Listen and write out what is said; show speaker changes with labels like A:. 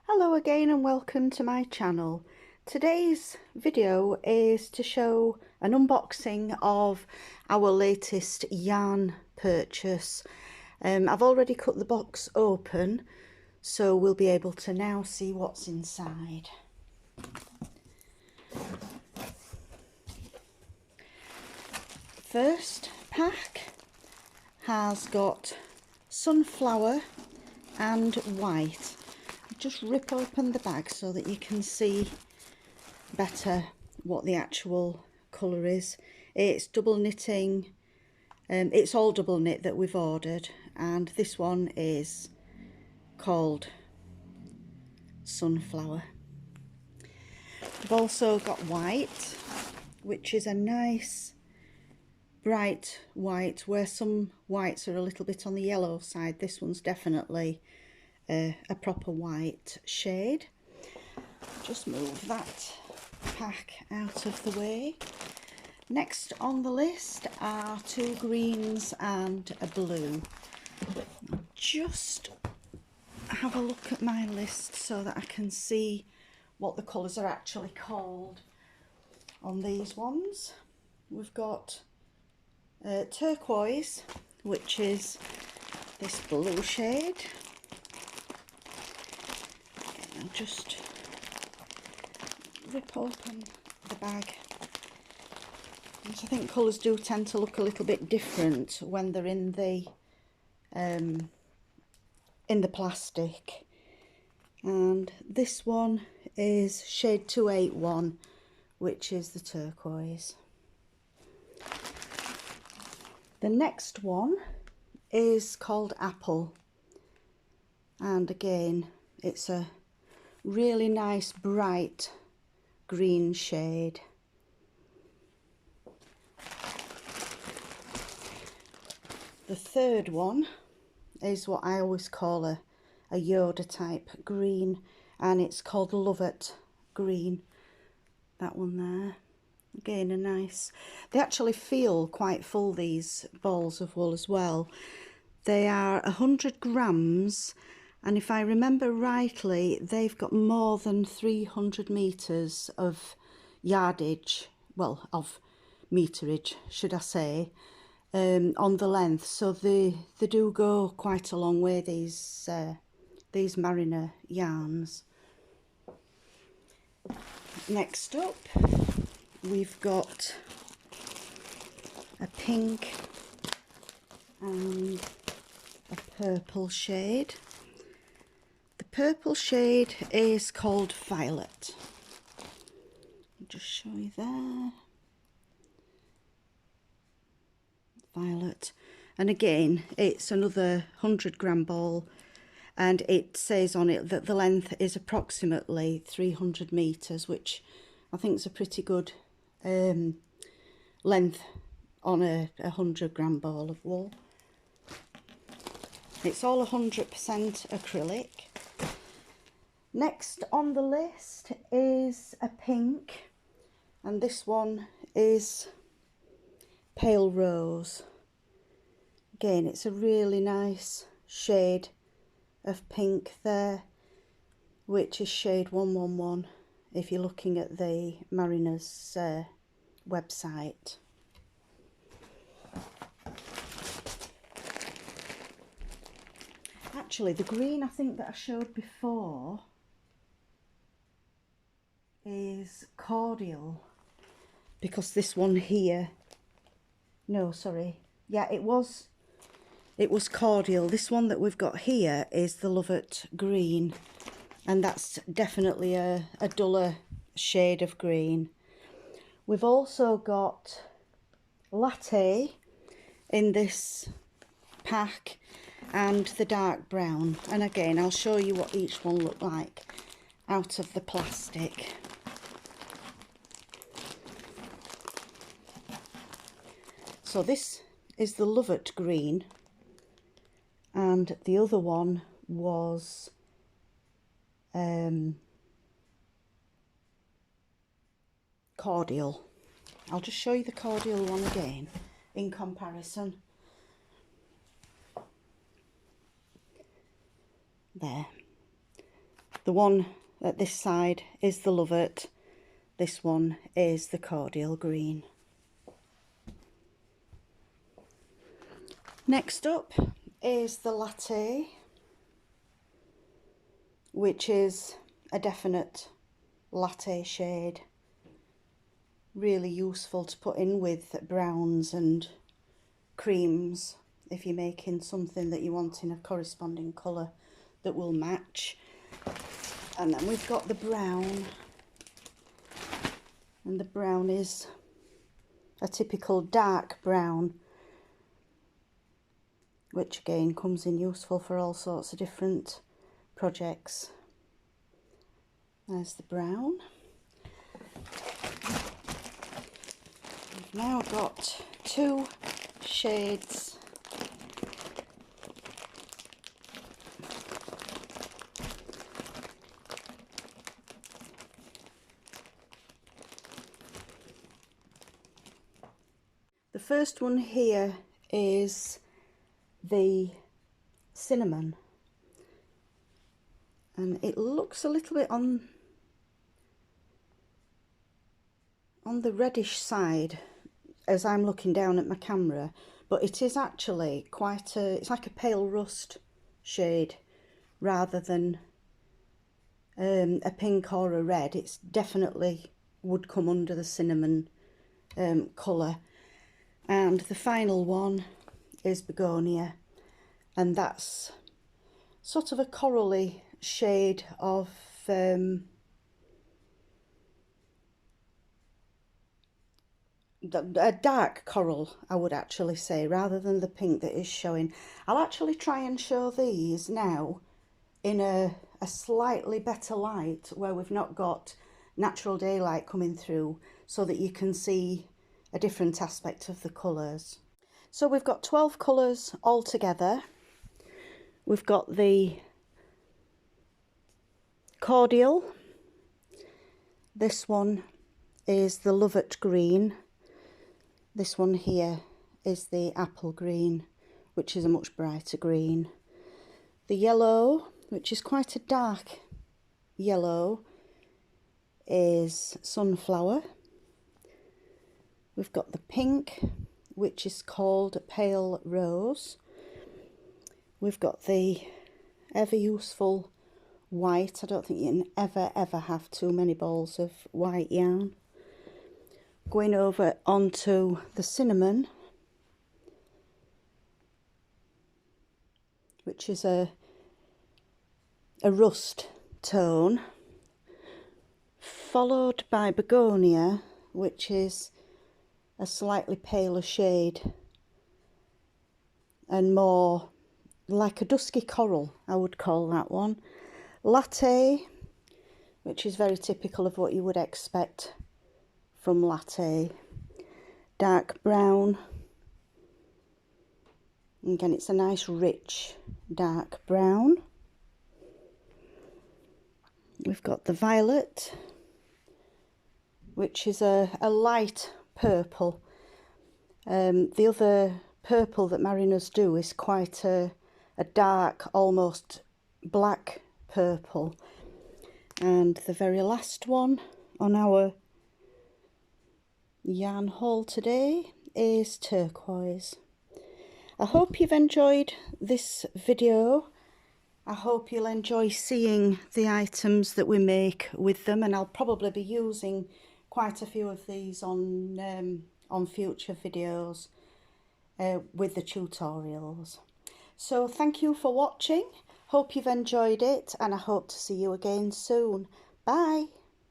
A: Hello again and welcome to my channel. Today's video is to show an unboxing of our latest yarn purchase. I've already cut the box open, so we'll be able to now see what's inside. First pack has got sunflower and white. Just rip open the bag so that you can see better what the actual colour is. It's double knitting, it's all double knit that we've ordered, and this one is called sunflower. We've also got white, which is a nice bright white, where some whites are a little bit on the yellow side. This one's definitely a proper white shade. Just move that pack out of the way. Next on the list are two greens and a blue. I'll just have a look at my list so that I can see what the colours are actually called on these ones. We've got turquoise, which is this blue shade. I'll just rip open the bag. And I think colours do tend to look a little bit different when they're in the plastic. And this one is shade 281, which is the turquoise. The next one is called apple, and again it's a really nice bright green shade. The third one is what I always call a Yoda type green, and it's called Latte green. That one there. Again, a nice, they actually feel quite full, these balls of wool as well. They are 100 grams, and if I remember rightly, they've got more than 300 metres of yardage, well, of meterage, should I say, on the length. So they do go quite a long way, these Mariner yarns. Next up, we've got a pink and a purple shade. The purple shade is called Violet. I'll just show you there. Violet. And again, it's another 100 gram ball, and it says on it that the length is approximately 300 metres, which I think is a pretty good length on a 100 gram ball of wool. It's all 100% acrylic. Next on the list is a pink, and this one is pale rose. Again, it's a really nice shade of pink there, which is shade 111 if you're looking at the Mariner's website. Actually, the green I think that I showed before is cordial, because this one here, no, sorry, yeah, it was cordial. This one that we've got here is the Latte green, and that's definitely a duller shade of green. We've also got Latte in this pack, and the dark brown, and again I'll show you what each one looked like out of the plastic. So this is the Latte green, and the other one was cordial. I'll just show you the cordial one again in comparison. There. The one at this side is the Lovett, this one is the Cordial Green. Next up is the Latte, which is a definite latte shade. Really useful to put in with browns and creams if you're making something that you want in a corresponding colour that will match. And then we've got the brown, and the brown is a typical dark brown, which again comes in useful for all sorts of different projects. There's the brown. We've now got two shades The first one here is the cinnamon, and it looks a little bit on the reddish side as I'm looking down at my camera, but it is actually quite it's like a pale rust shade rather than a pink or a red. It's definitely would come under the cinnamon colour. And the final one is Begonia, and that's sort of a corally shade of a dark coral, I would actually say, rather than the pink that is showing. I'll actually try and show these now in a slightly better light where we've not got natural daylight coming through, so that you can see a different aspect of the colours. So we've got 12 colours all together. We've got the Cordial, this one is the Lovett Green, this one here is the Apple Green, which is a much brighter green. The yellow, which is quite a dark yellow, is Sunflower. We've got the pink, which is called Pale Rose. We've got the ever useful white. I don't think you can ever have too many balls of white yarn. Going over onto the cinnamon, which is a rust tone, followed by Begonia, which is a slightly paler shade and more like a dusky coral, I would call that one. Latte, which is very typical of what you would expect from Latte. Dark brown, again it's a nice rich dark brown. We've got the violet, which is a light purple. The other purple that mariners do is quite a dark, almost black purple. And the very last one on our yarn haul today is turquoise. I hope you've enjoyed this video. I hope you'll enjoy seeing the items that we make with them, and I'll probably be using quite a few of these on future videos with the tutorials. So thank you for watching. Hope you've enjoyed it, and I hope to see you again soon. Bye.